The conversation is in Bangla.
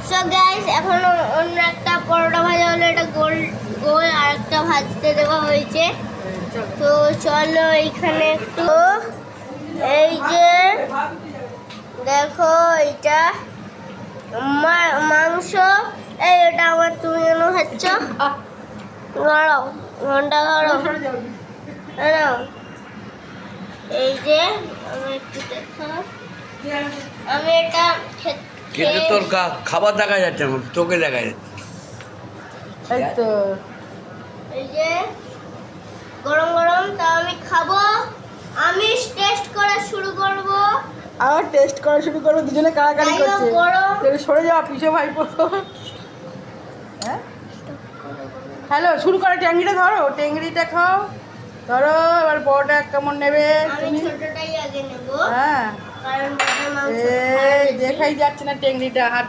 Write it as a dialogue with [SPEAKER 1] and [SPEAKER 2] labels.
[SPEAKER 1] সো গাইস এখন অন্য একটা পরোটা ভাজা হলো, এটা গোল গোল আর একটা ভাজতে দেওয়া হয়েছে। তো চলো এইখানে একটু এই যে দেখো এটা মাংস, এই এটা আমার, তুমি কেন খাচ্ছ? গড়াও ঘন্টা গড়াও নাও। এই যে আমি একটু দেখো, আমি এটা
[SPEAKER 2] কিন্তু তোর খাবার দেখা যাচ্ছে না, তোকে দেখা যাচ্ছে।
[SPEAKER 3] এই তো
[SPEAKER 1] এই যে গরম গরম, তা আমি খাবো। আমি টেস্ট করা শুরু করব।
[SPEAKER 3] আবার টেস্ট করা শুরু করবো, দুজনে কাড়াকাড়ি
[SPEAKER 1] যাই হোক,
[SPEAKER 3] করছে।
[SPEAKER 1] গরম।
[SPEAKER 3] তাহলে সরে যাওয়া পিছে ভাইপো। হ্যাঁ হ্যালো, শুরু করো, ট্যাংরিটা ধরো, ট্যাংরিটা খাও, ধরো। এবার বড়টা কেমন নেবে
[SPEAKER 1] আমি
[SPEAKER 3] তুমি?
[SPEAKER 1] ছোটটাই আগে নেব,
[SPEAKER 3] হ্যাঁ
[SPEAKER 1] কারণ বড় মাংস
[SPEAKER 3] এই দেখাই যাচ্ছে না ট্যাংরিটা, হাত